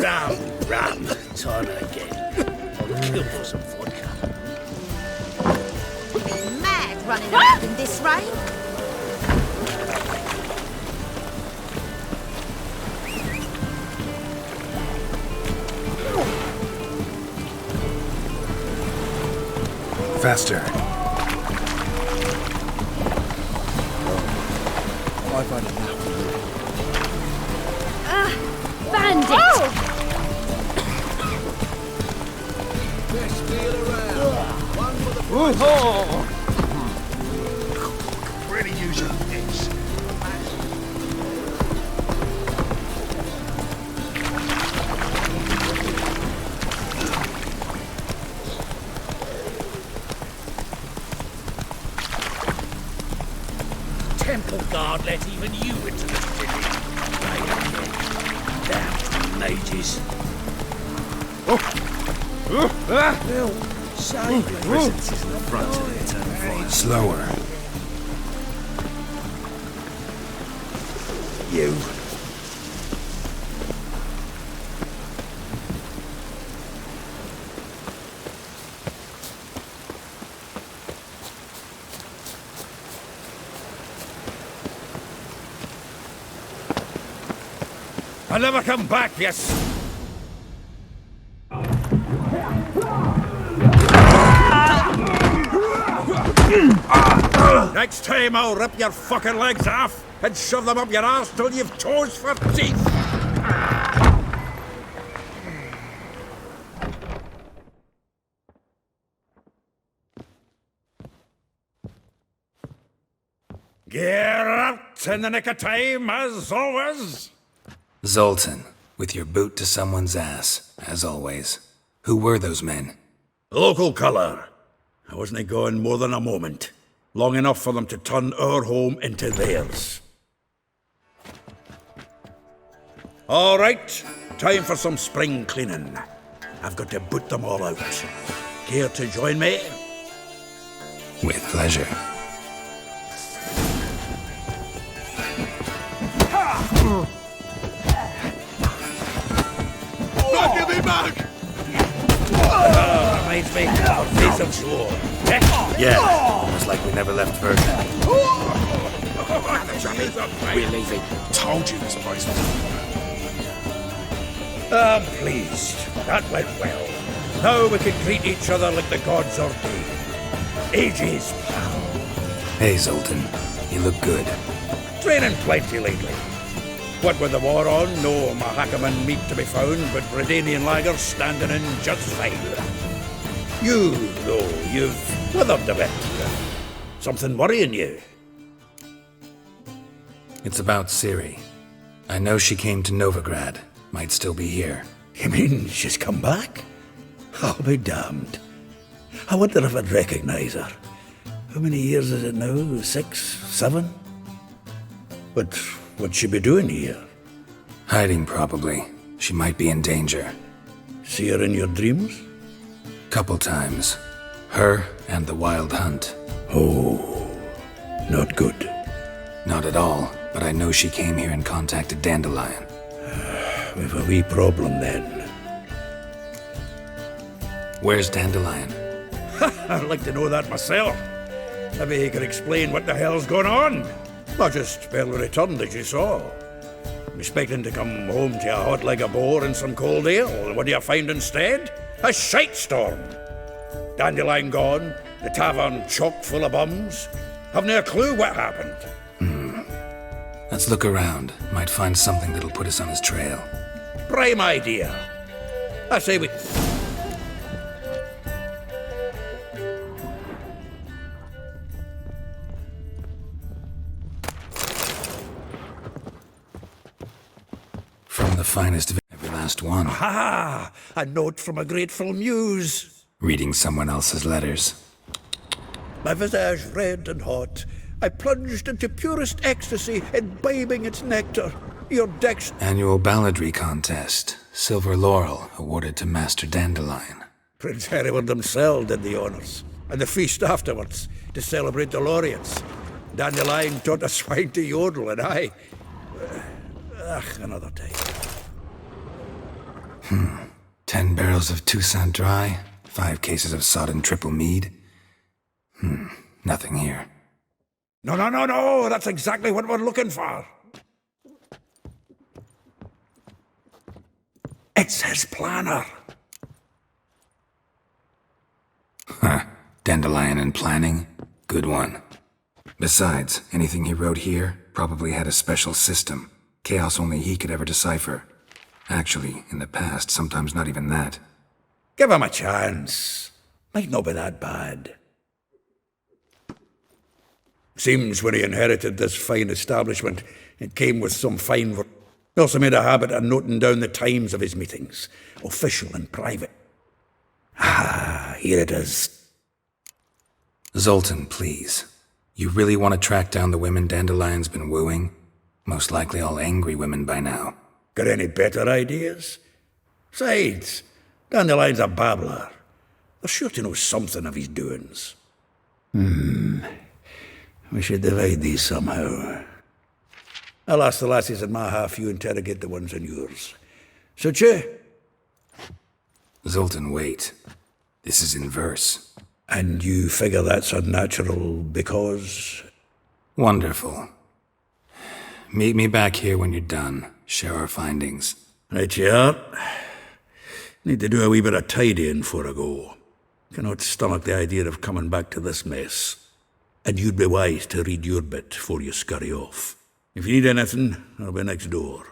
Ram, turn again. I'll kill for some vodka. You're mad running around in this rain. Faster. I've had enough. Bandit! Best deal around. One for the Really use your heads. temple guard let even you into the city. Damn mages. Well, save me. Presence is the front of the eternal fire. Slower. You. I'll never come back, yes. Next time I'll rip your fucking legs off and shove them up your arse till you've toes for teeth. Geralt in the nick of time, as always. Zoltan, with your boot to someone's ass, as always. Who were those men? Local colour. I wasn't going more than a moment. Long enough for them to turn our home into theirs. All right, time for some spring cleaning. I've got to boot them all out. Care to join me? With pleasure. Give me back! Reminds me of Face of Shore. Yeah, almost like we never left Virgin. We're leaving. Told you this place was... I'm pleased. That went well. Now we can treat each other like the gods ordained. Ages, pal. Hey, Zoltan. You look good. Training plenty lately. What with the war on, no Mahakaman meat to be found, but Redanian lagers standing in just fine. You, though, you've weathered a bit. Something worrying you? It's about Ciri. I know she came to Novigrad. Might still be here. You mean she's come back? I'll be damned. I wonder if I'd recognize her. How many years is it now? 6, 7? But what'd she be doing here? Hiding, probably. She might be in danger. See her in your dreams? Couple times. Her and the Wild Hunt. Oh, not good. Not at all, but I know she came here and contacted Dandellion. We've a wee problem then. Where's Dandellion? I'd like to know that myself. Maybe he could explain what the hell's going on. Not just barely returned, as you saw. I'm expecting to come home to a hot leg of boar and some cold ale. What do you find instead? A shite storm. Dandelion gone, the tavern chock full of bums. Haven't a clue what happened. Let's look around. Might find something that'll put us on his trail. Prime idea. I say we... From the finest of every last one. Ah, a note from a grateful muse. Reading someone else's letters. My visage red and hot, I plunged into purest ecstasy, imbibing its nectar. Your decks... Annual balladry contest. Silver laurel awarded to Master Dandelion. Prince Hereward himself did the honours. And the feast afterwards, to celebrate the laureates. Dandelion taught a swine to yodel, and I... another time. 10 barrels of Toussaint Dry, 5 cases of sodden triple mead. Nothing here. No, that's exactly what we're looking for. It's his planner. Dandellion and planning? Good one. Besides, anything he wrote here probably had a special system. Chaos only he could ever decipher. Actually, in the past, sometimes not even that. Give him a chance. Might not be that bad. Seems when he inherited this fine establishment, it came with some fine work. He also made a habit of noting down the times of his meetings, official and private. Here it is. Zoltan, please. You really want to track down the women Dandelion's been wooing? Most likely all angry women by now. Got any better ideas? Besides, Dandelion's a babbler. They're sure to know something of his doings. We should divide these somehow. I'll ask the lassies in my half, you interrogate the ones in yours. Suit you? Zoltan, wait. This is in verse. And you figure that's unnatural because... Wonderful. Meet me back here when you're done. Share our findings. Right you are. Need to do a wee bit of tidying before I go. Cannot stomach the idea of coming back to this mess. And you'd be wise to read your bit before you scurry off. If you need anything, I'll be next door.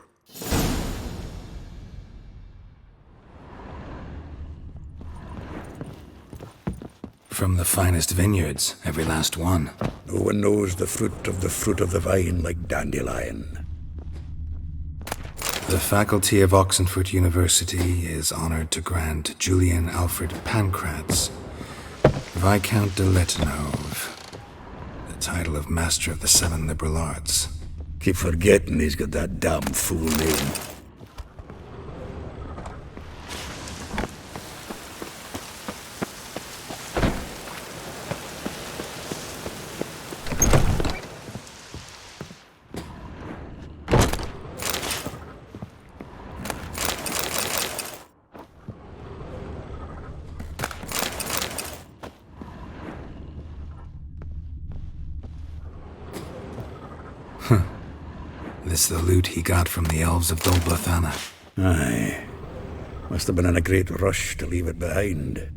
From the finest vineyards, every last one. No one knows the fruit of the vine like Dandellion. The faculty of Oxenfurt University is honored to grant Julian Alfred Pancratz, Viscount de Letenove, the title of Master of the Seven Liberal Arts. Keep forgetting he's got that damn fool name. This the loot he got from the elves of Dol Blathanna. Aye. Must have been in a great rush to leave it behind.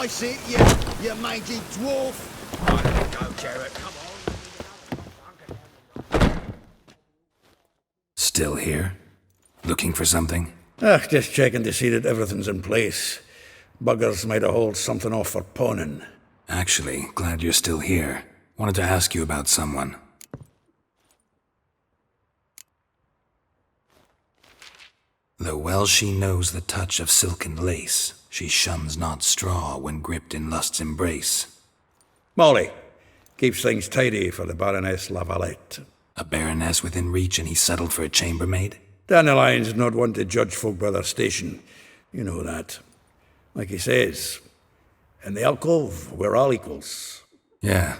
Ice it, you mangy dwarf. Go, Geralt, come on. Still here? Looking for something? Just checking to see that everything's in place. Buggers might have hauled something off for pawning. Actually, glad you're still here. Wanted to ask you about someone. Though well she knows the touch of silken lace, she shuns not straw when gripped in lust's embrace. Molly keeps things tidy for the Baroness Lavalette. A baroness within reach and he settled for a chambermaid? Dandelion's not one to judge folk by their station. You know that. Like he says, in the alcove, we're all equals. Yeah.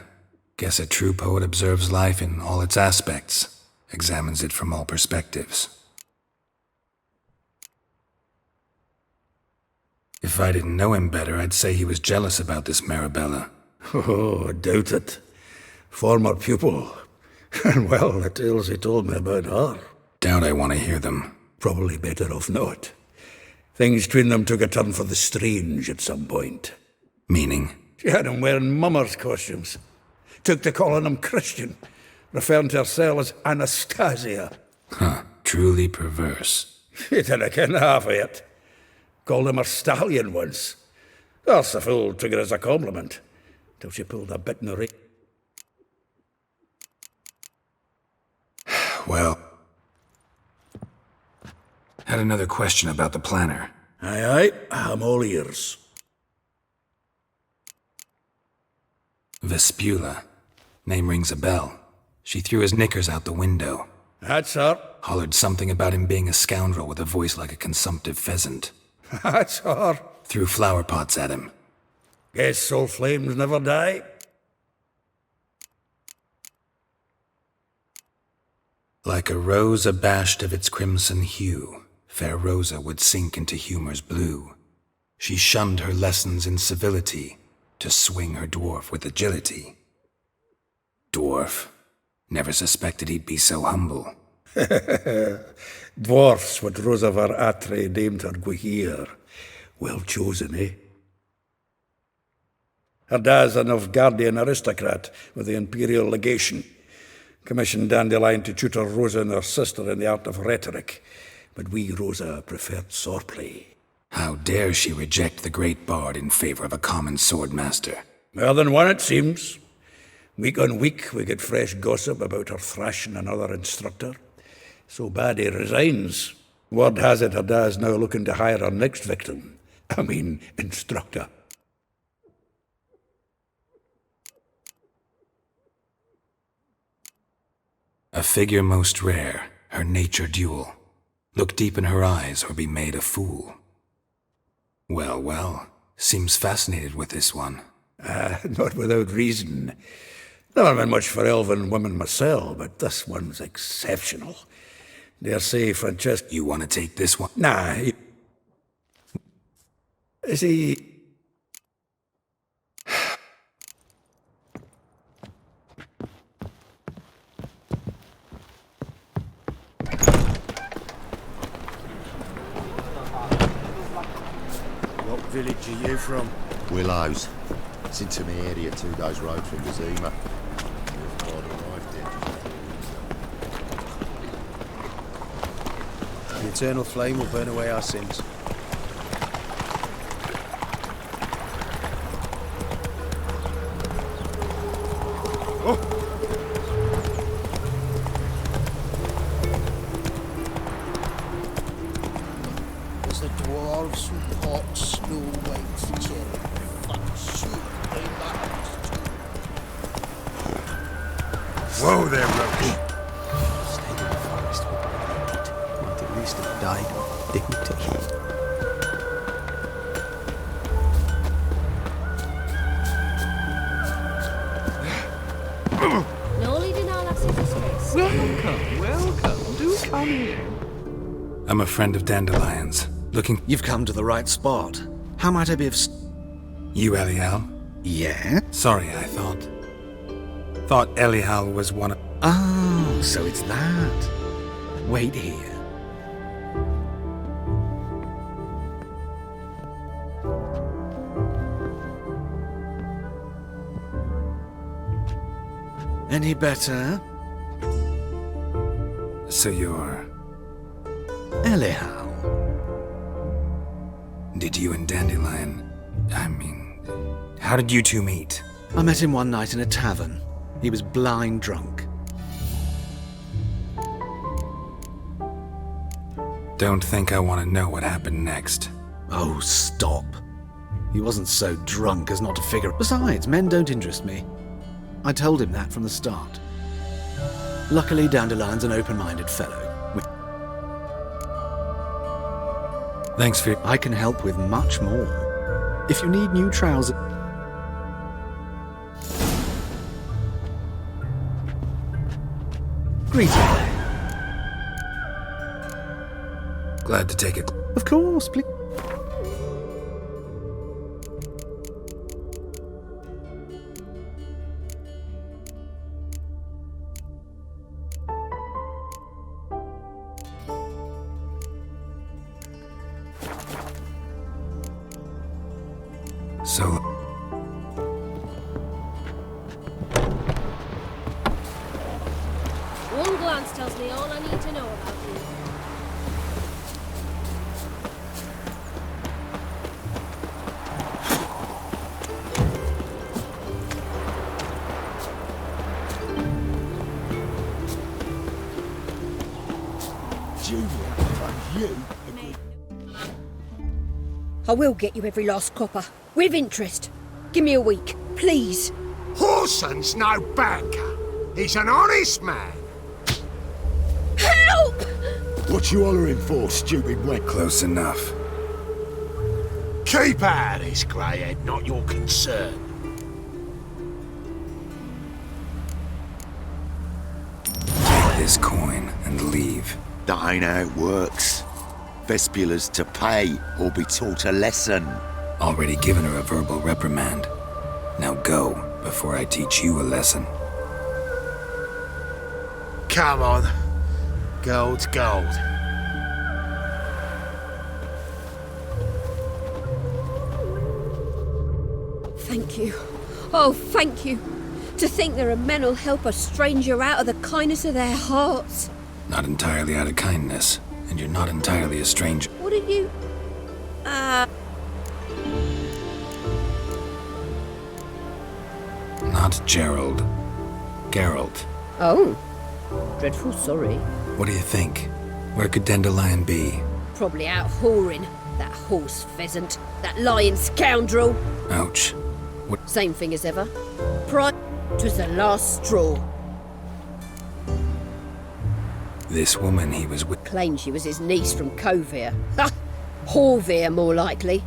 Guess a true poet observes life in all its aspects, examines it from all perspectives. If I didn't know him better, I'd say he was jealous about this Marabella. Oh, I doubt it. Former pupil. And well, the tales he told me about her. Doubt I want to hear them. Probably better off not. Things between them took a turn for the strange at some point. Meaning? She had him wearing mummers' costumes. Took to calling him Christian, referring to herself as Anastasia. Huh. Truly perverse. He didn't ken half of it. Called him her stallion once. Else the fool took it as a compliment, till she pulled a bit in the ring. Well, had another question about the planner. Aye, I'm all ears. Vespula. Name rings a bell. She threw his knickers out the window. That's her. Hollered something about him being a scoundrel with a voice like a consumptive pheasant. That's her. Threw flower pots at him. Guess soul flames never die. Like a rose abashed of its crimson hue, fair Rosa would sink into humor's blue. She shunned her lessons in civility to swing her dwarf with agility. Dwarf. Never suspected he'd be so humble. Dwarfs what Rosa var Atre named her Guihir. Well chosen, eh? Her dad's a Novgardian aristocrat with the imperial legation. Commissioned Dandellion to tutor Rosa and her sister in the art of rhetoric. But we, Rosa, preferred swordplay. How dare she reject the great bard in favor of a common swordmaster? More than one, it seems. Week on week, we get fresh gossip about her thrashing another instructor. So bad he resigns. Word has it her dad's now looking to hire her next victim. I mean, instructor. A figure most rare, her nature dual. Look deep in her eyes or be made a fool. Well, well, seems fascinated with this one. Not without reason. Never been much for elven women myself, but this one's exceptional. Dare say, Francesca... You want to take this one? Nah, is he... What village are you from? Willows. It's into me area, 2 days' road from Gazima. The eternal flame will burn away our sins. As the dwarves who hot snow white cherry fuck soup they laughed. Whoa there, Roach. Stayed in the forest with my mate. Might at least have died of dignity. No leading our lasses disgrace. Welcome. Do come in. I'm a friend of Dandelion's. Looking... You've come to the right spot. How might I be of... You, Elial? Yeah? Sorry, I thought... Thought Elial was one of... Oh, so it's that. Wait here. Any better? So you're... Anyhow. Did you and Dandellion... how did you two meet? I met him one night in a tavern. He was blind drunk. Don't think I want to know what happened next. Oh, stop. He wasn't so drunk as not to figure... Besides, men don't interest me. I told him that from the start. Luckily, Dandelion's an open-minded fellow. Thanks for... I can help with much more. If you need new trousers... Greetings. Glad to take it. Of course, please. So... One glance tells me all I need to know about you. I will get you every last copper, with interest. Give me a week, please. Horson's no banker. He's an honest man. Help! What you hollering for, stupid wet? Close enough. Keep out of this, greyhead, not your concern. Take this coin and leave. That ain't how it works. Vespula's to pay or be taught a lesson. Already given her a verbal reprimand. Now go, before I teach you a lesson. Come on. Gold's gold. Thank you. Oh, thank you. To think there are men who'll help a stranger out of the kindness of their hearts. Not entirely out of kindness, and you're not entirely a stranger. What are you... Not Gerald. Geralt. Oh. Dreadful sorry. What do you think? Where could Dandellion be? Probably out whoring. That horse pheasant. That lying scoundrel. Ouch. Same thing as ever. Pride was the last straw. This woman he was with... Claimed she was his niece from Kovir. Ha! Horvir, more likely.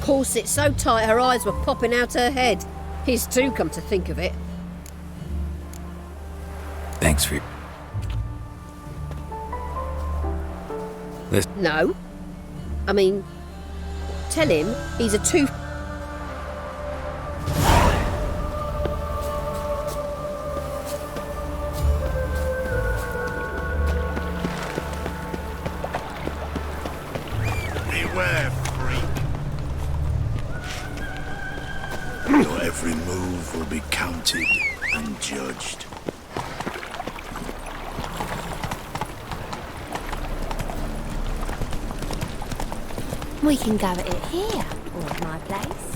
Corset so tight her eyes were popping out her head. His too, come to think of it. Thanks for... No. I mean, tell him he's a two... Beware, freak. Your every move will be counted and judged. We can go at it here, or at my place.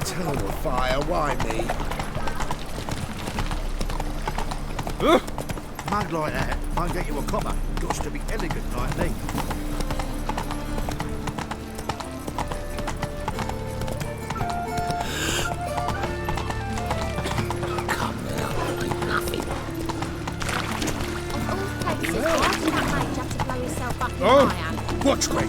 Eternal fire, why me? Mug like that won't get you a copper. Got to be elegant like me. Watch me,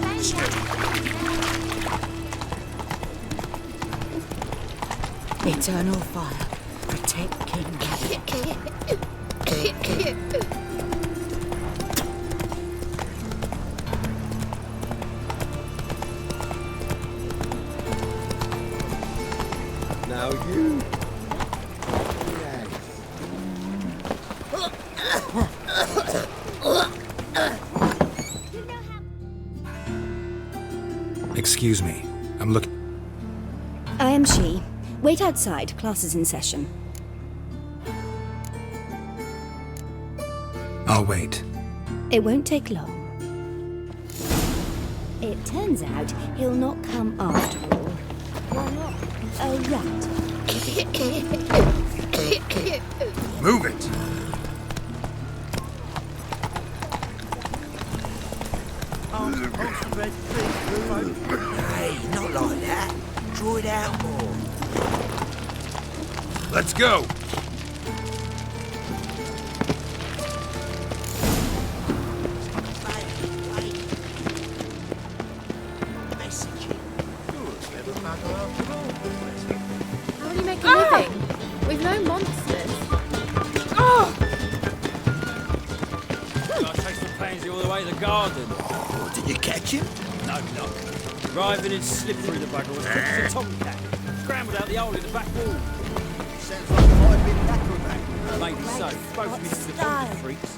Eternal fire. Protect King. Now you. Excuse Excuse me. I'm looking... I am she. Wait outside. Class is in session. I'll wait. It won't take long. It turns out he'll not come after all. You're not a rat. Move it! Hey, not like that. Draw it out more. Let's go! How do you make a living? With no monsters. I chased the pansy all the way to the garden. Did you catch him? No luck. Driving and slipped through the bugger was a tomcat. Scrambled out the hole in the back wall. Sounds like a five-bit acrobat. Maybe so. Both missed the donkey freaks.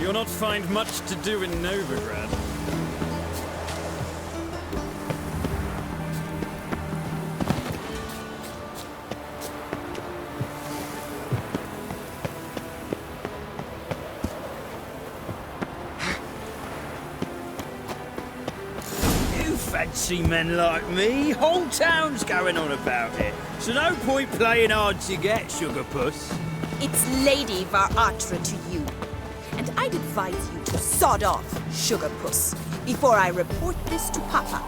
You'll not find much to do in Novigrad. You fancy men like me? Whole town's going on about it. So no point playing hard to get, sugar puss. It's Lady Varatra to you. And I'd advise you to sod off, sugar puss, before I report this to Papa.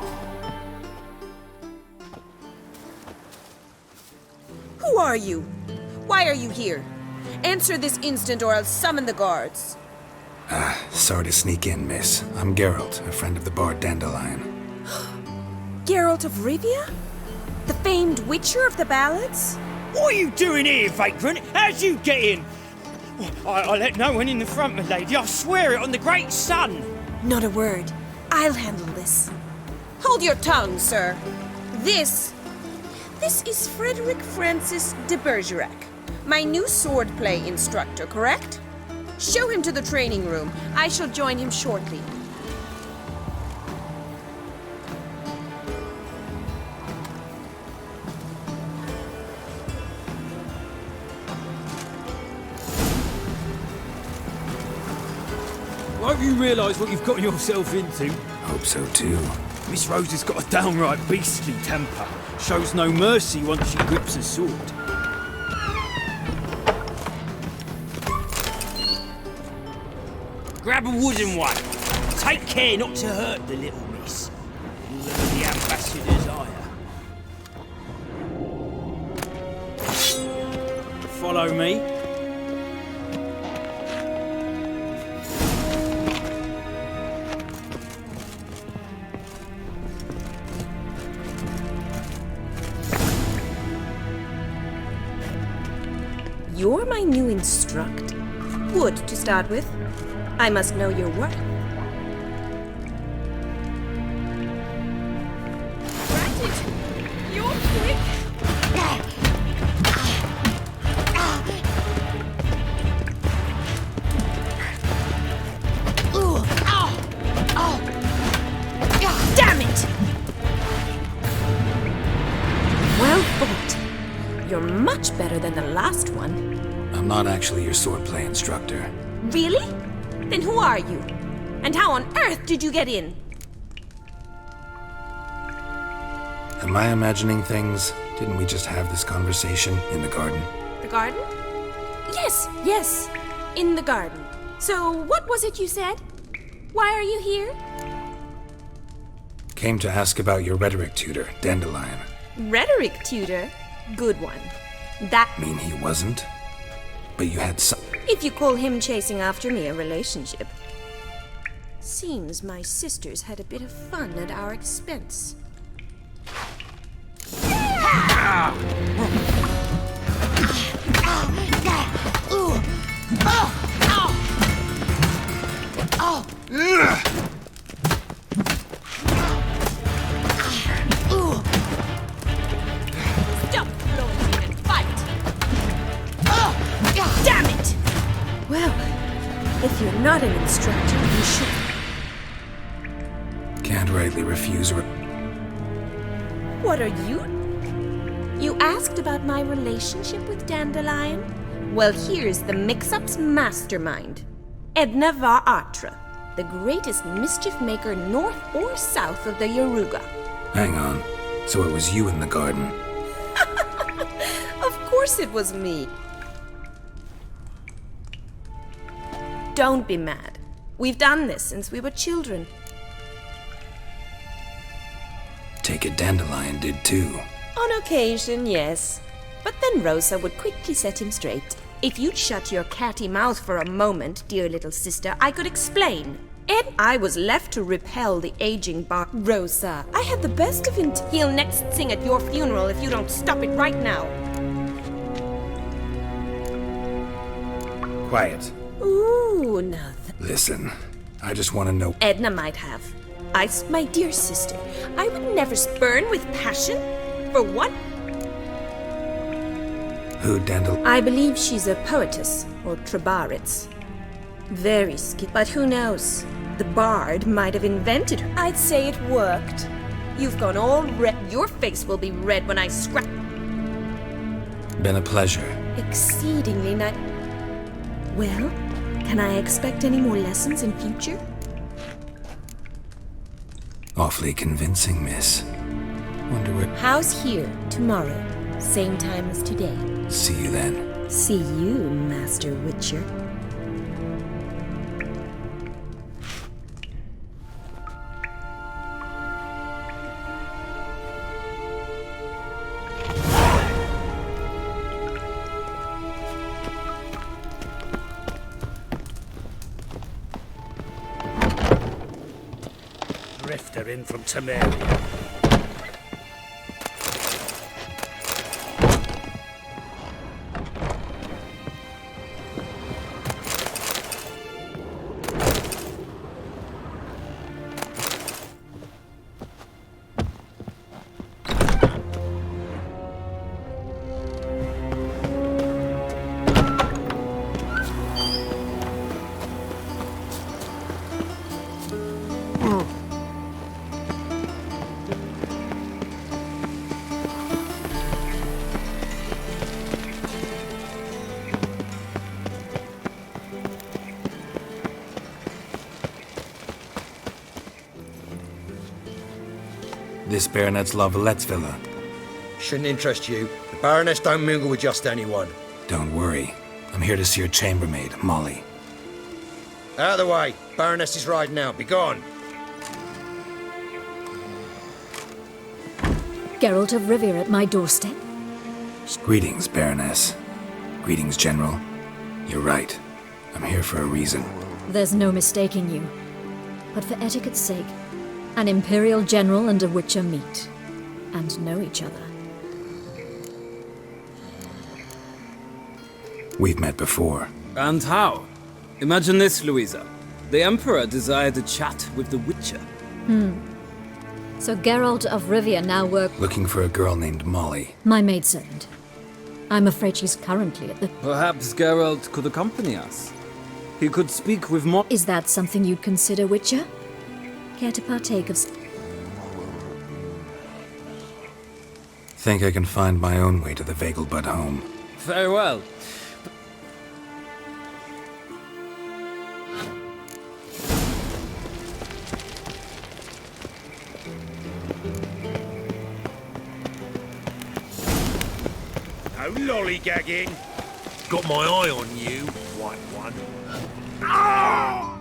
Who are you? Why are you here? Answer this instant or I'll summon the guards. Sorry to sneak in, miss. I'm Geralt, a friend of the bard Dandellion. Geralt of Rivia? The famed Witcher of the ballads? What are you doing here, vagrant? How'd you get in? I let no one in the front, my lady. I swear it on the great sun. Not a word. I'll handle this. Hold your tongue, sir. This is Frederick Francis de Bergerac, my new swordplay instructor, correct? Show him to the training room. I shall join him shortly. Won't you realise what you've got yourself into? Hope so too. Miss Rose has got a downright beastly temper. Shows no mercy once she grips a sword. Grab a wooden one. Take care not to hurt the little miss. Whoever the ambassadors hire. Follow me. You're my new instructor. Wood, to start with. I must know your worth. Granted, you're quick. Damn it! Well fought. You're much better than the last one. I'm not actually your swordplay instructor. Really? Then who are you? And how on earth did you get in? Am I imagining things? Didn't we just have this conversation in the garden? The garden? Yes. In the garden. So, what was it you said? Why are you here? Came to ask about your rhetoric tutor, Dandellion. Rhetoric tutor? Good one. That... Mean he wasn't? But you had some... If you call him chasing after me a relationship. Seems my sisters had a bit of fun at our expense. Stop blowing Well, if you're not an instructor, you should. Can't rightly refuse a What are you? You asked about my relationship with Dandellion? Well, here's the mix-up's mastermind. Edna var Atra, the greatest mischief maker north or south of the Yaruga. Hang on. So it was you in the garden? Of course it was me. Don't be mad. We've done this since we were children. Take it Dandellion did too. On occasion, yes. But then Rosa would quickly set him straight. If you'd shut your catty mouth for a moment, dear little sister, I could explain. And I was left to repel the aging Rosa, I had the best of it. He'll next sing at your funeral if you don't stop it right now. Quiet. Ooh, now Listen, I just want to know. Edna might have. My dear sister, I would never spurn with passion. For what? Who Dandel? I believe she's a poetess, or Trebaritz. Very skilled, but who knows? The bard might have invented her. I'd say it worked. You've gone all red. Your face will be red when I scrap. Been a pleasure. Exceedingly nice. Well, can I expect any more lessons in future? Awfully convincing, miss. Wonder what. House here, tomorrow. Same time as today. See you then. See you, Master Witcher. Drifter in from Temeria. This Baronet's La Vallette's villa. Shouldn't interest you. The Baroness don't mingle with just anyone. Don't worry. I'm here to see your chambermaid, Molly. Out of the way. Baroness is riding out. Be gone. Geralt of Rivia at my doorstep. Greetings, Baroness. Greetings, General. You're right. I'm here for a reason. There's no mistaking you. But for etiquette's sake, an Imperial General and a Witcher meet, and know each other. We've met before. And how? Imagine this, Louisa. The Emperor desired a chat with the Witcher. So Geralt of Rivia now works... Looking for a girl named Molly. My maidservant. I'm afraid she's currently at the... Perhaps Geralt could accompany us. He could speak with more... Is that something you'd consider, Witcher? Care to partake of... Think I can find my own way to the Vegelbud home. Very well. No lollygagging. Got my eye on you, white one. Ah!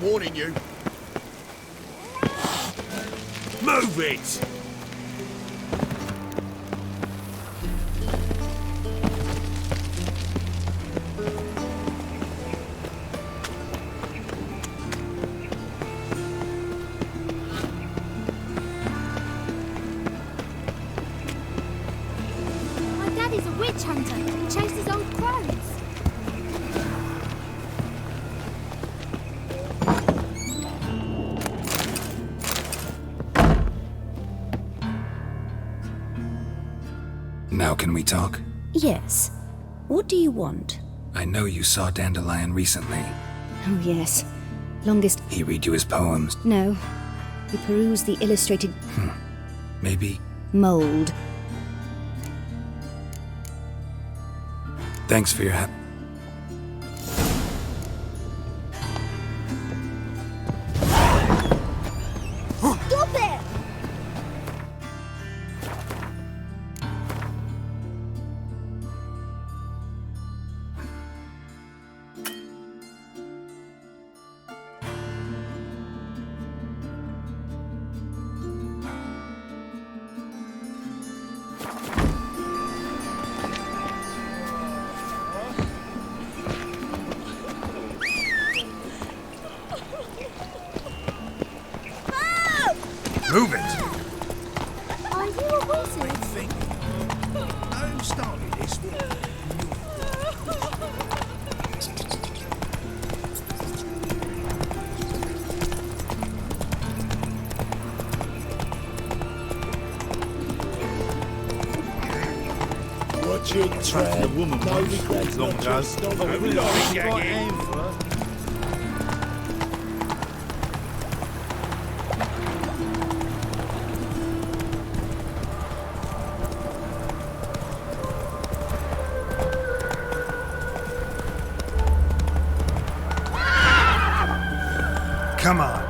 warning you. Move it! My daddy's a witch hunter. He chases old crows. Now can we talk? Yes. What do you want? I know you saw Dandellion recently. Oh, yes. Longest. He read you his poems. No. We peruse the illustrated. Maybe. Mold. Thanks for your help. Stop it! Move it! Are you a wizard? Who started this war? Watch it, Trap. woman No once. regrets, Long not ago. just dog. Oh, Relax, lorry you got gagging. hand for her. Come on.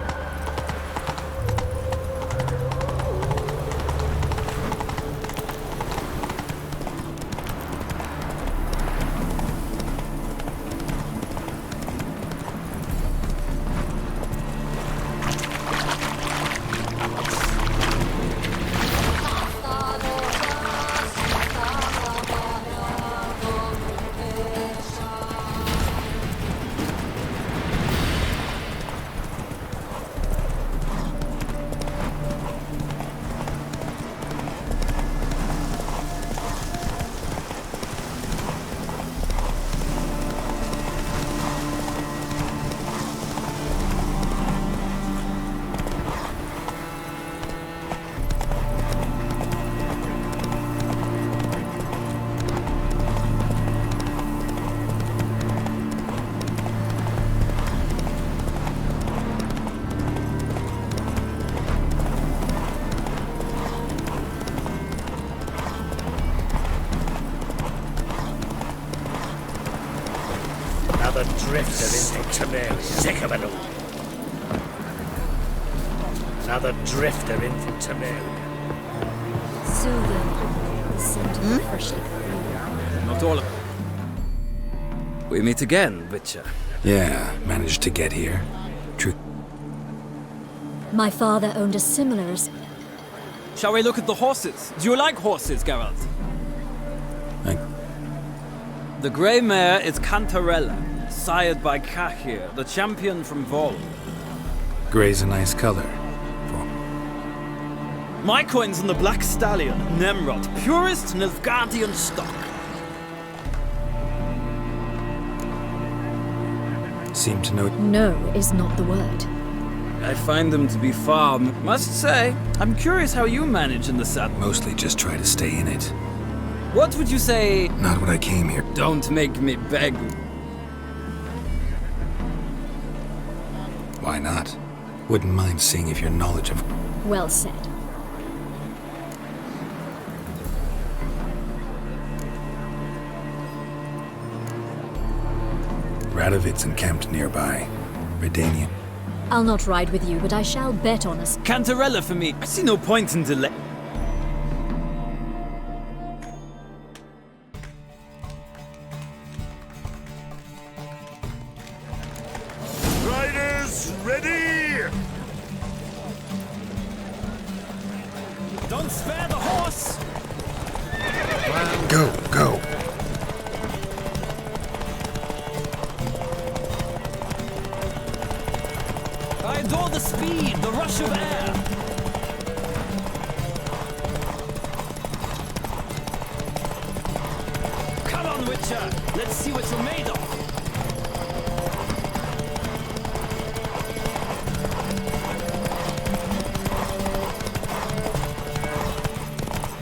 Another drifter into Temeria. Sick of it all. Another drifter in from Temeria. Soothing. The scent of the freshly cooked. Not all of it. We meet again, Witcher. Yeah, managed to get here. True. My father owned a similar. Shall we look at the horses? Do you like horses, Geralt? The grey mare is Cantarella, sired by Cahir, the champion from Vol. Grey's a nice color. My coin's on the black stallion, Nemrod, purest Nilfgaardian stock. Seem to know. No is not the word. I find them to be far. Must say, I'm curious how you manage in the saddle. Mostly just try to stay in it. What would you say? Not what I came here. Don't make me beg. Why not? Wouldn't mind seeing if your knowledge of. Well said. Radovid's encamped nearby. Redanian. I'll not ride with you, but I shall bet on us. Cantarella for me. I see no point in delay. Riders, ready? Don't spare the horse! Go, go. I adore the speed, the rush of air. Come on, Witcher. Let's see what you're made of.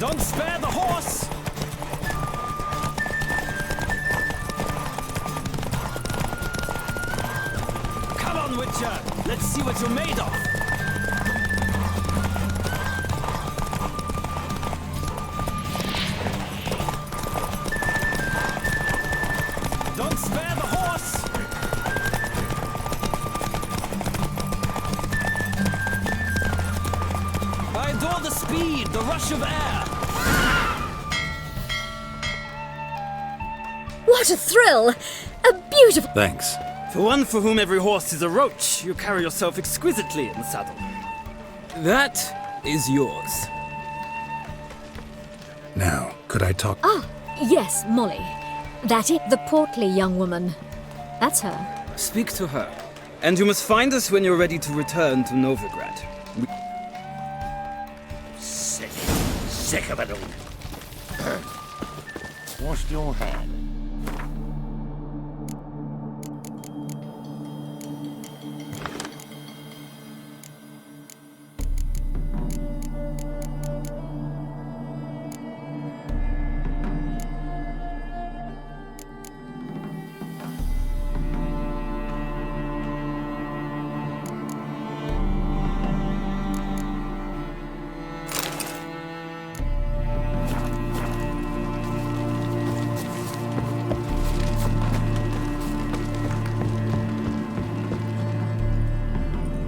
Don't spare the horse! Come on, Witcher! Let's see what you're made of! Don't spare the horse! I adore the speed, the rush of air! What a thrill! A beautiful. Thanks. For one for whom every horse is a roach, you carry yourself exquisitely in the saddle. That is yours. Now, could I talk? Ah, yes, Molly. That is the portly young woman. That's her. Speak to her. And you must find us when you're ready to return to Novigrad. Sick of it all. Wash your hand.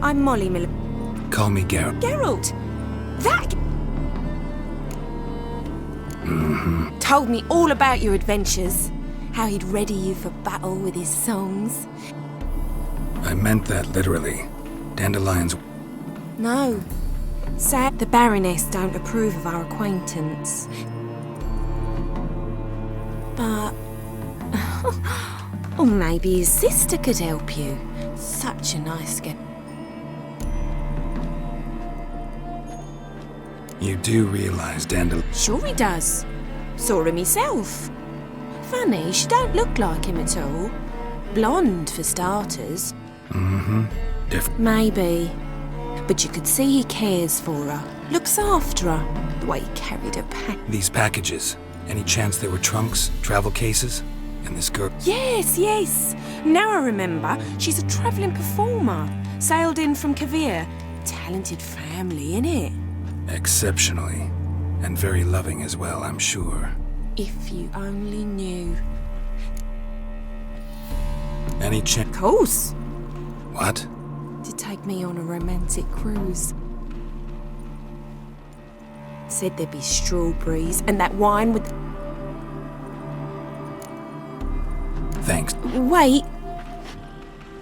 I'm Molly Miller. Call me Geralt. Geralt! That told me all about your adventures. How he'd ready you for battle with his songs. I meant that literally. Dandelion's. No. Sad the Baroness don't approve of our acquaintance. But... or maybe his sister could help you. Such a nice girl. You do realize Dandelion. Sure he does. Saw him himself. Funny, she don't look like him at all. Blonde, for starters. Mm-hmm. Different. Maybe. But you could see he cares for her. Looks after her. The way he carried her pack. These packages. Any chance they were trunks, travel cases? And this girl. Yes, yes. Now I remember. She's a travelling performer. Sailed in from Kavir. Talented family, innit? Exceptionally. And very loving as well, I'm sure. If you only knew. Any chance? Of course. What? To take me on a romantic cruise. Said there'd be strawberries and that wine with... Thanks. Wait.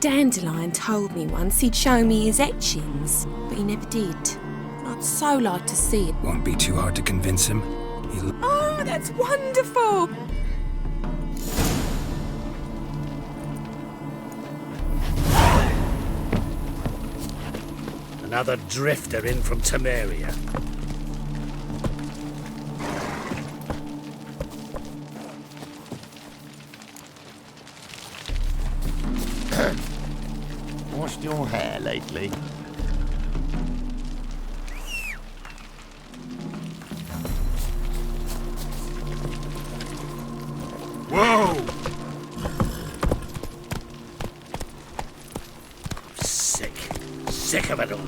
Dandellion told me once he'd show me his etchings, but he never did. I'd so like to see it. Won't be too hard to convince him. Oh, that's wonderful! Another drifter in from Temeria. Washed your hair lately? Whoa! Sick of it all.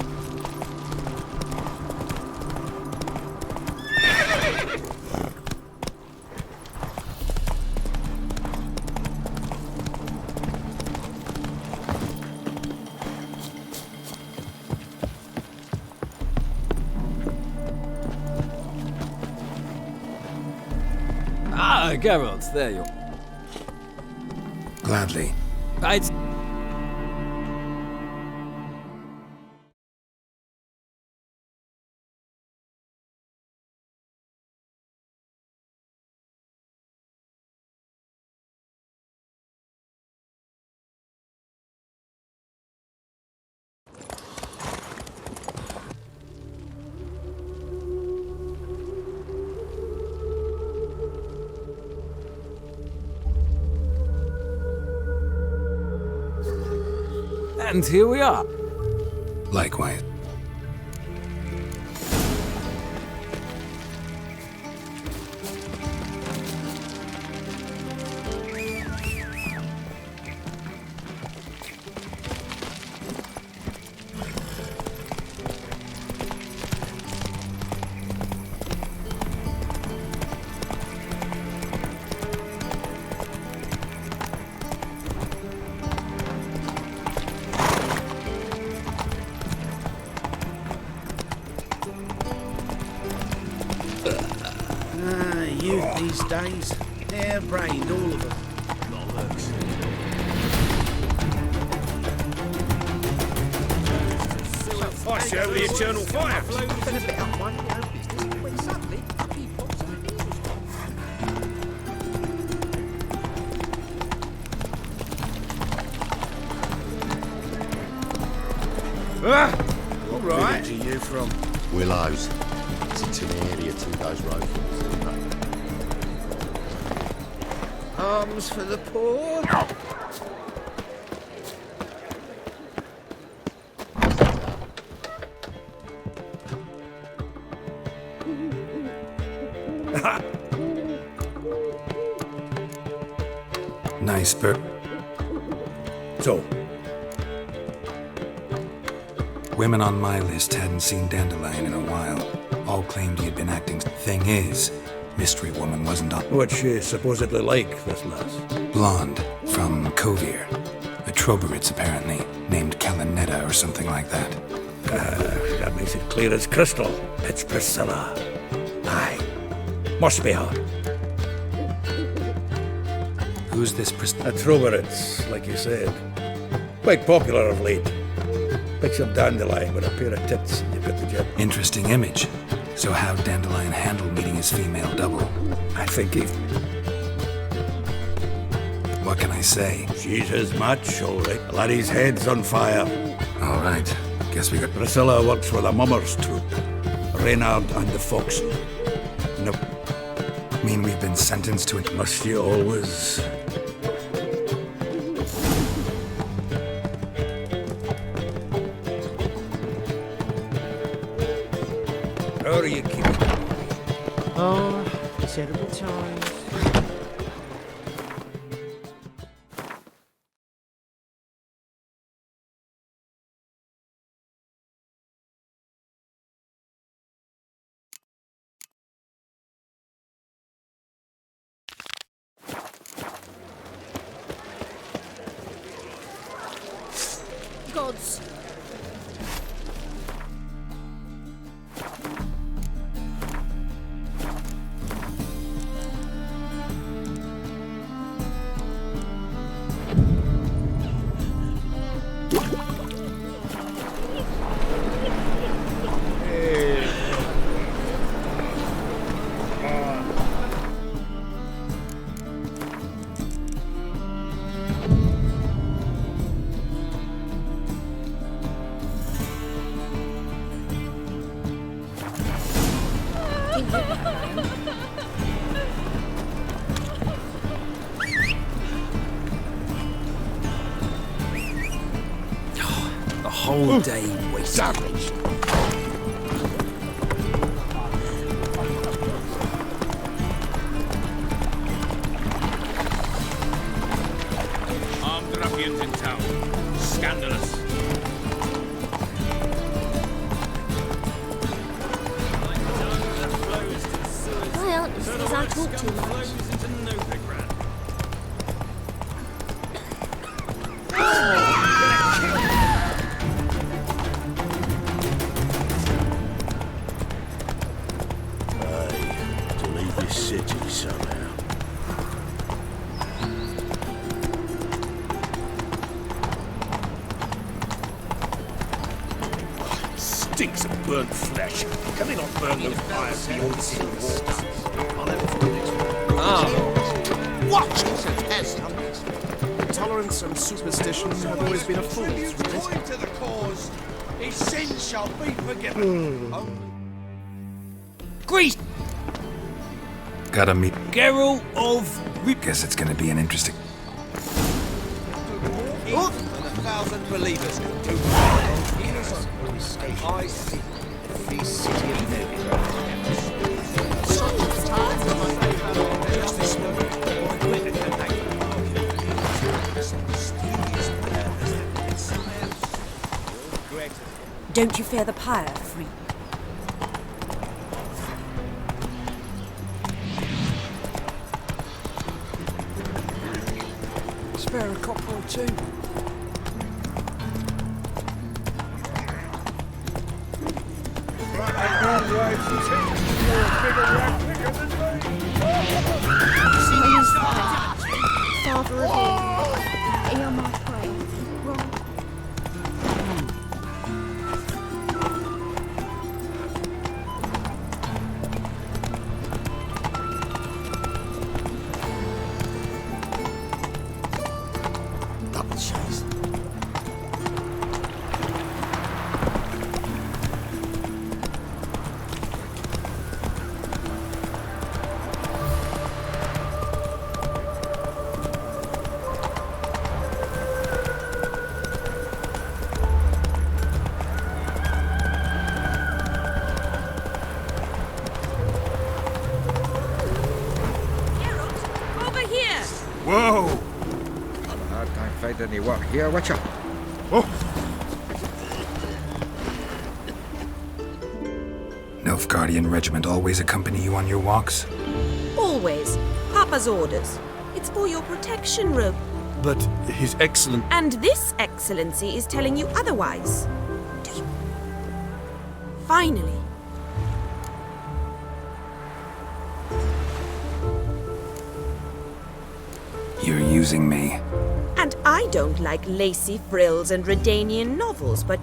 Ah, Geralt, there you are. Gladly. And here we are. Likewise. Youth these days, hair-brained, all of them. I show the eternal fire. Been a bit up one, you know, business, when suddenly up he pops in the news. All right. Village are you from? Willows. It's in the area 2 days road from us. Arms for the poor? Nice bird. So, Women on my list hadn't seen Dandellion in a while. All claimed he had been acting. Thing is, Mystery Woman wasn't on. what's she supposedly like, this lass? Blonde, from Kovir. A Troberitz, apparently, named Kalinetta or something like that. That makes it clear as crystal. It's Priscilla. Aye. Must be her. Who's this A Troberitz, like you said. Quite popular of late. Picture Dandellion with a pair of tits and you get the jet. Interesting image. So how'd Dandellion handle meeting his female double? I think he... What can I say? She's his match, all right. Laddie's head's on fire. All right. Guess we got... Priscilla works with a mummer's troupe. Reynard and the Fox. Nope. Mean we've been sentenced to it? Must you always... How are you keeping? Oh, terrible times. Gods. The whole day wasted. Armed ruffians in town. Scandalous. Well, it's because I talk too much. To leave this city somehow. Stinks of burnt flesh. Can they not burn those fires beyond sea water? I'll never forget it. Watch it! Tolerance and superstition have always been a fool's right? To the cause, his sins shall be forgiven. Grease! Gotta meet... Geralt of Rivia. Guess it's gonna be an interesting... 2,000 believers can do I see the free city of Novigrad. Such a time for my just this moment. Don't you fear the pyre, Free? Spare a copper or two. Father of all, hear my prayer. Double chase. Geralt, over here! Whoa! Don't find any work here, Witcher. Nilfgaardian regiment always accompany you on your walks? Always. Papa's orders. It's for your protection, Rope. But His Excellent... And this excellency is telling you otherwise. Do you... Finally. You're using me. And I don't like lacy frills and Redanian novels, but...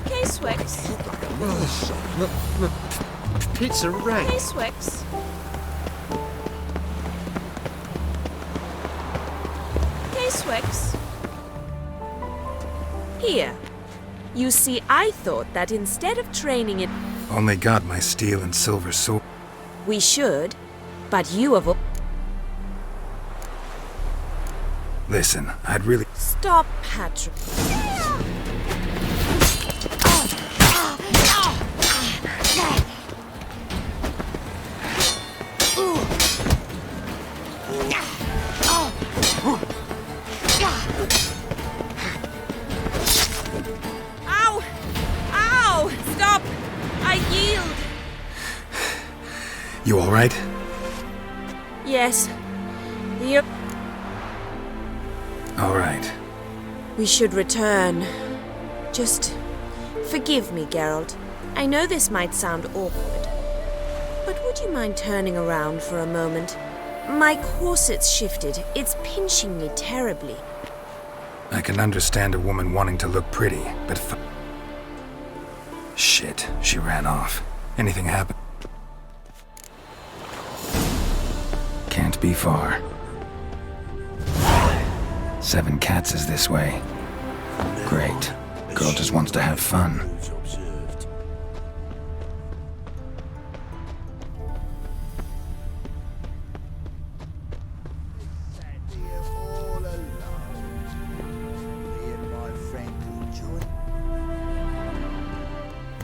K-Swex. Pizza rank. K-Swex. K-Swex. Here. You see, I thought that instead of training it, Only got my steel and silver sword. we should, but you have... Listen, I'd really... Stop, Patrick. Ow! Ow! Stop! I yield! You all right? Yes. The... All right. We should return. Just forgive me, Geralt. I know this might sound awkward, but would you mind turning around for a moment? My corset's shifted. It's pinching me terribly. I can understand a woman wanting to look pretty, but shit, she ran off. Anything happened? Can't be far. 7 Cats is this way. Great. Girl just wants to have fun.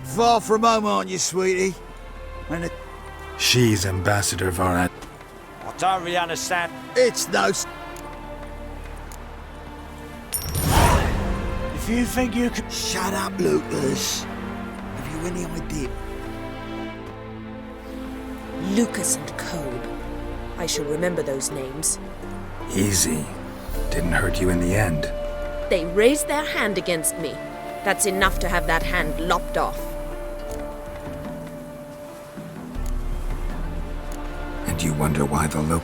Far from home, aren't you, sweetie? And She's Ambassador Varad. I don't really understand. it's no... If you think you can... Shut up, Lucas. Have you any idea? Lucas and Cobe. I shall remember those names. Easy. Didn't hurt you in the end. They raised their hand against me. That's enough to have that hand lopped off. And you wonder why the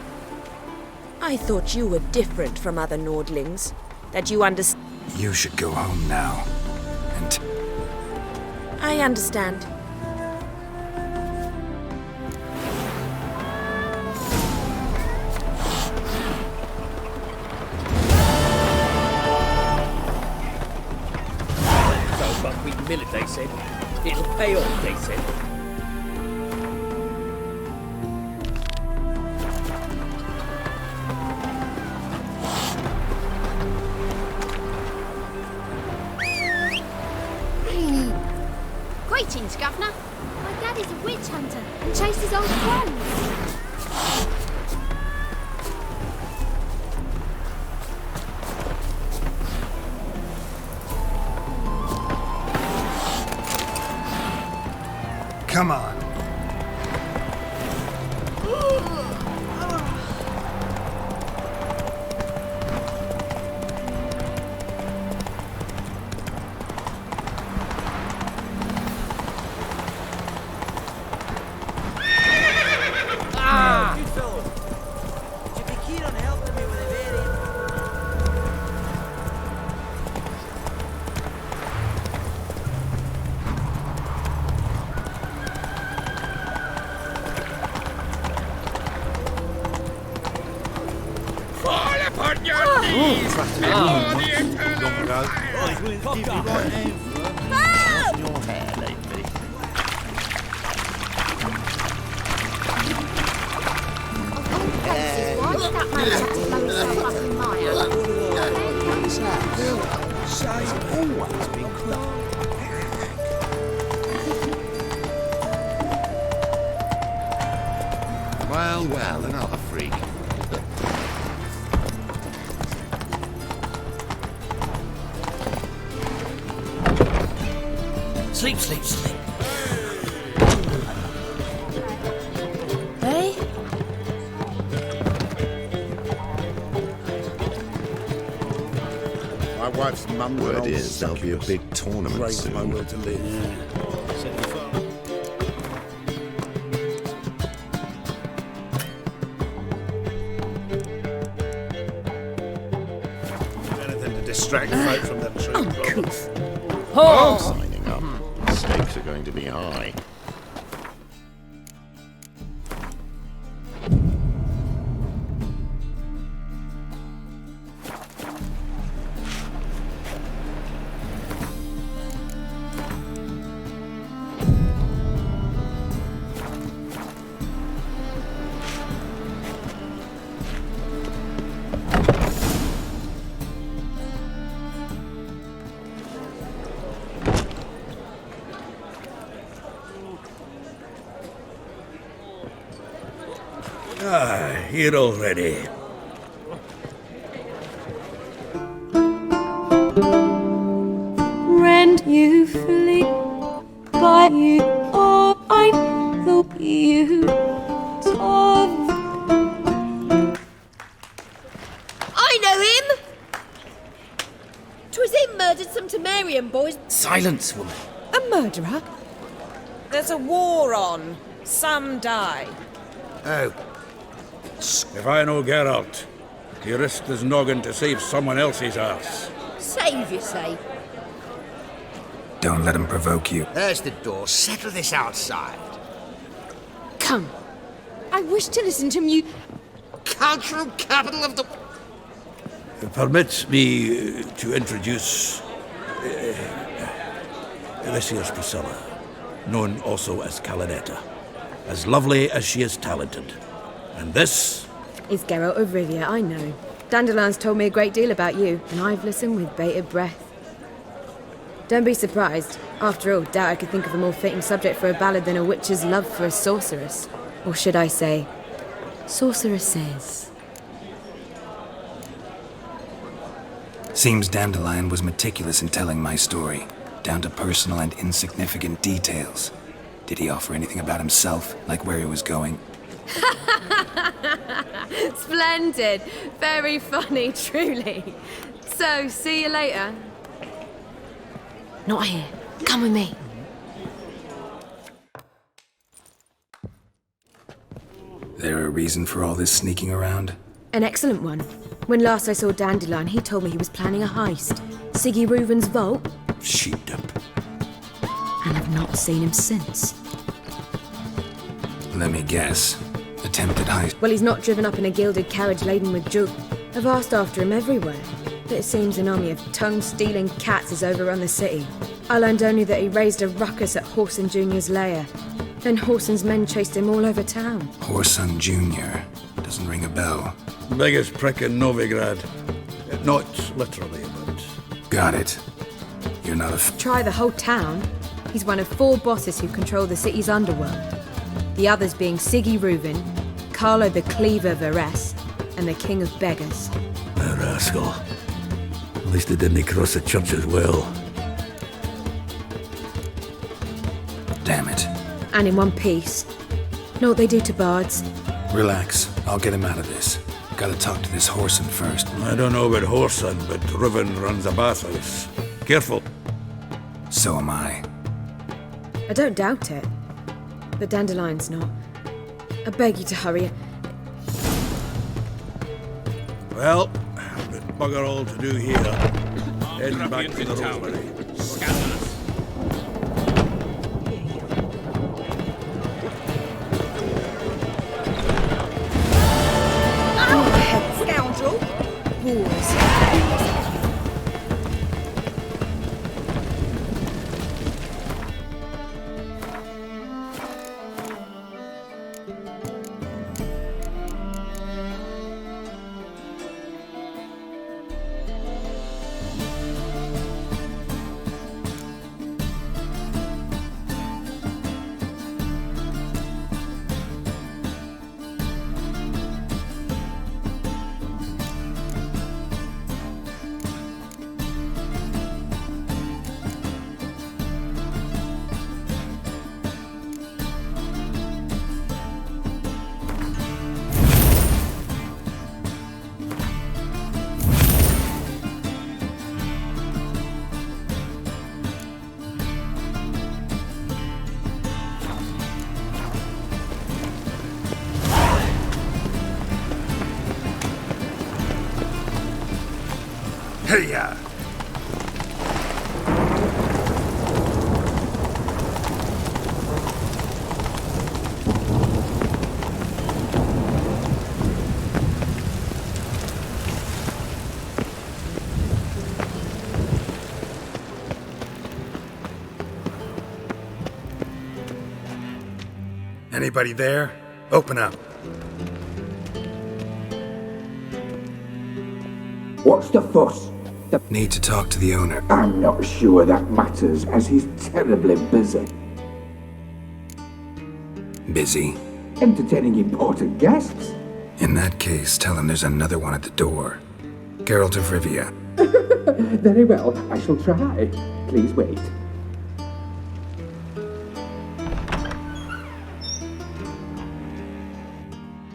I thought you were different from other Nordlings. That you understand. You should go home now. And I understand. So buckwheat millet, they said. It'll pay off, they said. Greetings, Governor. My daddy's a witch hunter and chases old crones. Come on. Good fellow. Would you be keen on helping me with a variant? Fall upon your knees! Before the eternal fire! Your hair lately. Why did that man have to blow himself up in mire? Always been crooked. Well, another freak. Sleep, sleep, sleep. Hey? My wife's mum Word is there'll be a big tournament Breaks my soon. will to live. Anything to distract folk from their true problems. Signing up. The stakes are going to be high. Here already. Rent you fully by you, or I thought you of. I know him! 'Twas him murdered some Temerian boys. Silence, woman. A murderer? There's a war on. Some die. Oh. If I know Geralt, he risked his noggin to save someone else's arse. Save, you say? Don't let him provoke you. There's the door. Settle this outside. Come. I wish to listen to you. Cultural capital of the... Permit me to introduce this here's Priscilla, known also as Calinetta. As lovely as she is talented. And this? Is Geralt of Rivia, I know. Dandelion's told me a great deal about you, and I've listened with bated breath. Don't be surprised. After all, doubt I could think of a more fitting subject for a ballad than a witch's love for a sorceress. Or should I say, sorceresses. Seems Dandellion was meticulous in telling my story, down to personal and insignificant details. Did he offer anything about himself, like where he was going? Splendid. Very funny, truly. So, see you later. Not here. Come with me. There a reason for all this sneaking around? An excellent one. When last I saw Dandellion, he told me he was planning a heist. Siggy Reuven's vault. Sheepdip. And I've not seen him since. Let me guess. Attempted heist. Well, he's not driven up in a gilded carriage laden with jewels. I've asked after him everywhere, but it seems an army of tongue-stealing cats has overrun the city. I learned only that he raised a ruckus at Whoreson Jr.'s lair. Then Whoreson's men chased him all over town. Whoreson Jr. Doesn't ring a bell. Biggest prick in Novigrad. Not literally, but... Got it. You're not a Try the whole town. He's one of 4 bosses who control the city's underworld. The others being Siggy Reuven, Carlo the Cleaver Varese, and the King of Beggars. A rascal. At least they didn't cross the church as well. Damn it. And in one piece. Know what they do to bards? Relax. I'll get him out of this. Gotta talk to this Whoreson first. I don't know about Whoreson, but Reuven runs a bathhouse. Careful. So am I. I don't doubt it. But Dandelion's not. I beg you to hurry. Well, but bugger all to do here. Heading back to the Rosemary. Scandalous. Scoundrel! Hey-ya! Anybody there? Open up. What's the fuss? Need to talk to the owner. I'm not sure that matters, as he's terribly busy. Busy? Entertaining important guests. In that case, tell him there's another one at the door. Geralt of Rivia. Very well, I shall try. Please wait.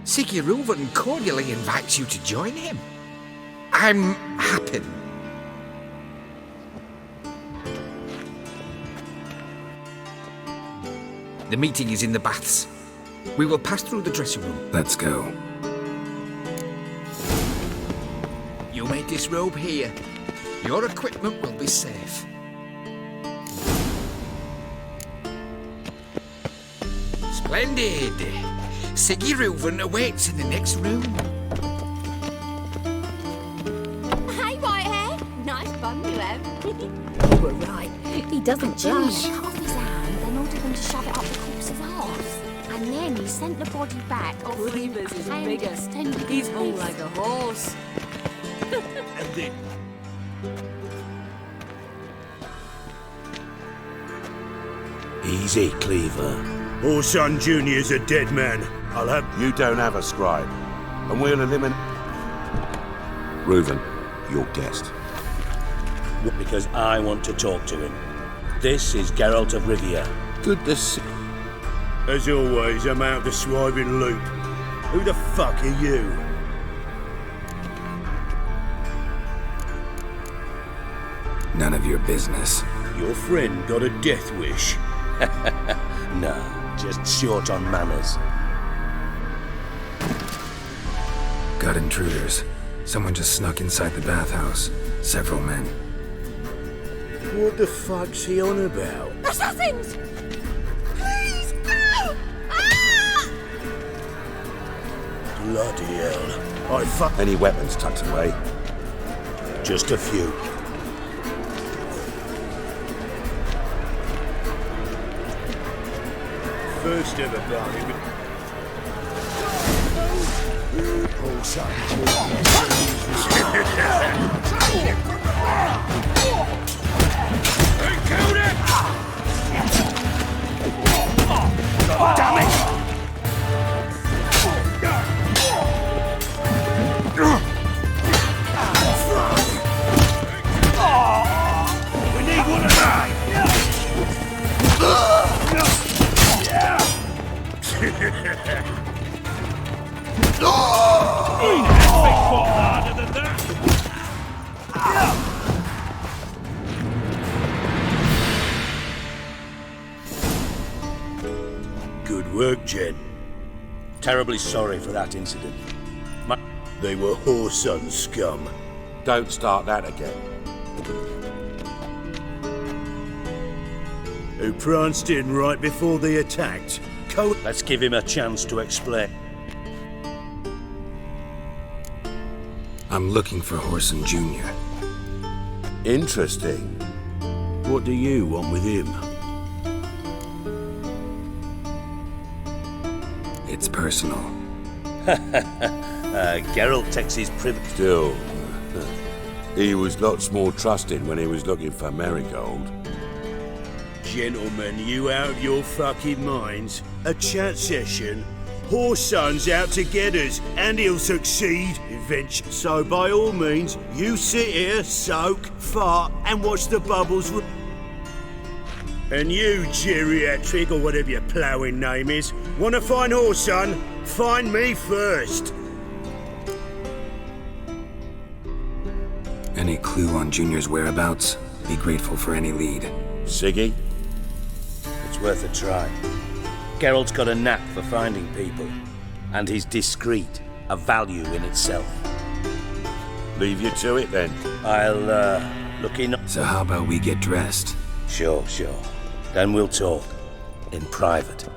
Siggy Reuven cordially invites you to join him. I'm happy. The meeting is in the baths. We will pass through the dressing room. Let's go. You may disrobe here. Your equipment will be safe. Splendid. Siggy Reuven awaits in the next room. Hey, white hair. Nice bun you have. You were right. He doesn't blush. Cut off his hand, then ordered them to shove it up the corpse's arse. And then he sent the body back. Reavers is and bigger. extended He's his whole wrist. like a horse. And then Easy, Cleaver. Whoreson Jr.'s a dead man. I'll have... You don't have a scribe. And we'll eliminate... Reuven, your guest. Because I want to talk to him. This is Geralt of Rivia. Good to see... As always, I'm out the swiving loop. Who the fuck are you? None of your business. Your friend got a death wish. No, just short on manners. Got intruders. Someone just snuck inside the bathhouse. Several men. What the fuck's he on about? Assassins! Please! No! Ah! Bloody hell. I fuck... Any weapons tucked away? Just a few. First ever bargain with... work, Jen. Terribly sorry for that incident. They were whoreson scum. Don't start that again. Who pranced in right before they attacked. Let's give him a chance to explain. I'm looking for Whoreson Jr. Interesting. What do you want with him? It's personal. Geralt takes his privilege. Still, he was lots more trusting when he was looking for Marigold. Gentlemen, you out of your fucking minds? A chat session? Whoreson's out to get us, and he'll succeed eventually. So by all means, you sit here, soak, fart, and watch the bubbles. And you, geriatric, or whatever your ploughing name is, wanna find Whoreson? Find me first. Any clue on Junior's whereabouts? Be grateful for any lead. Siggy? It's worth a try. Geralt's got a knack for finding people, and he's discreet, a value in itself. Leave you to it then. I'll, look in. So how about we get dressed? Sure. Then we'll talk. In private.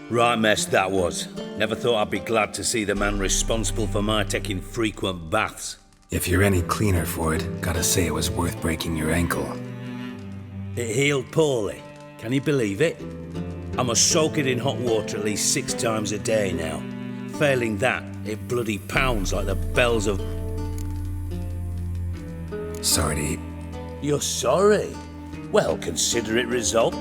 Right mess that was. Never thought I'd be glad to see the man responsible for my taking frequent baths. If you're any cleaner for it, gotta say it was worth breaking your ankle. It healed poorly. Can you believe it? I must soak it in hot water at least 6 times a day now. Failing that, it bloody pounds like the bells of... Sorry to eat. You're sorry? Well, consider it resolved.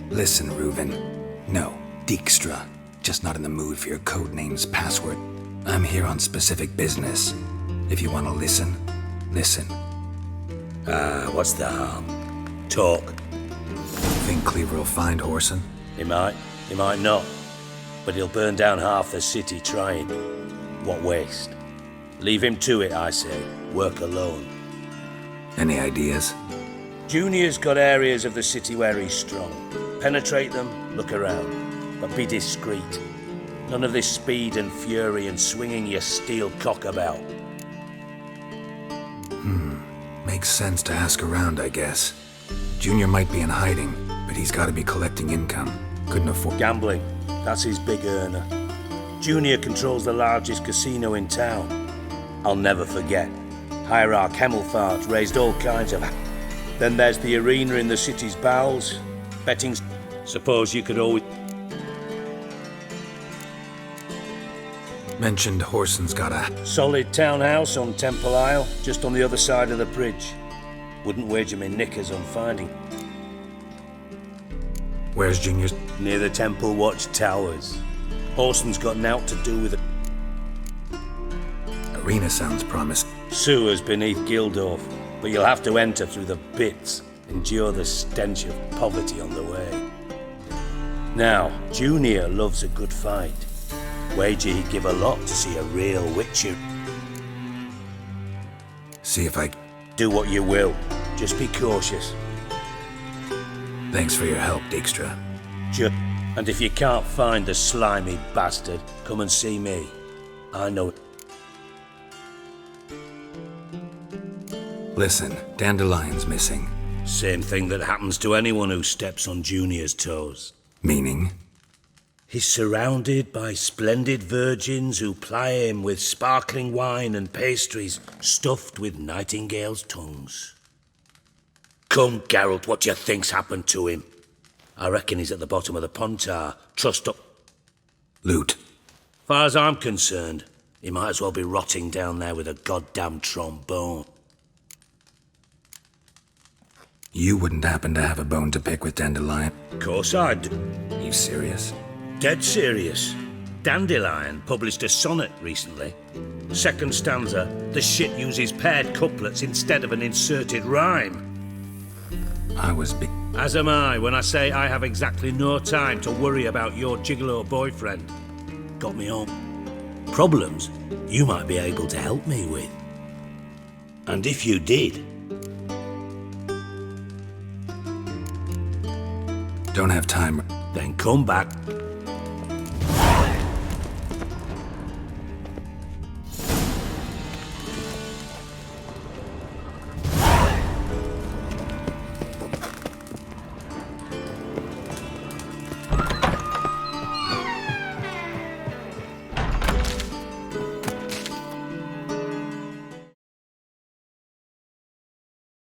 Listen, Reuven. No, Dijkstra. Just not in the mood for your codename's password. I'm here on specific business. If you want to listen, listen. What's the harm? Talk. Think Cleaver will find Whoreson? He might not. But he'll burn down half the city trying. What waste? Leave him to it, I say. Work alone. Any ideas? Junior's got areas of the city where he's strong. Penetrate them, look around. But be discreet. None of this speed and fury and swinging your steel cock about. Makes sense to ask around, I guess. Junior might be in hiding, but he's gotta be collecting income. Couldn't afford... Gambling. That's his big earner. Junior controls the largest casino in town. I'll never forget. Hierarch Hemmelfart raised all kinds of... Then there's the arena in the city's bowels. Betting... Suppose you could always... Mentioned Whoreson's got a... Solid townhouse on Temple Isle, just on the other side of the bridge. Wouldn't wager me knickers on finding. Where's Junior's? Near the Temple Watch Towers. Whoreson's got naught to do with it. Arena sounds promising. Sewers beneath Gildorf, but you'll have to enter through the bits, endure the stench of poverty on the way. Now, Junior loves a good fight. Wager he'd give a lot to see a real Witcher. See if I... Do what you will. Just be cautious. Thanks for your help, Dijkstra. And if you can't find the slimy bastard, come and see me. I know... Listen, Dandelion's missing. Same thing that happens to anyone who steps on Junior's toes. Meaning? He's surrounded by splendid virgins who ply him with sparkling wine and pastries stuffed with nightingales' tongues. Come, Geralt, what do you think's happened to him? I reckon he's at the bottom of the Pontar, trussed up... Loot. Far as I'm concerned, he might as well be rotting down there with a goddamn trombone. You wouldn't happen to have a bone to pick with Dandellion? Of course I do. You serious? Dead serious. Dandellion published a sonnet recently. Second stanza, the shit uses paired couplets instead of an inserted rhyme. I was big... As am I when I say I have exactly no time to worry about your gigolo boyfriend. Got me on. Problems you might be able to help me with. And if you did... Don't have time. Then come back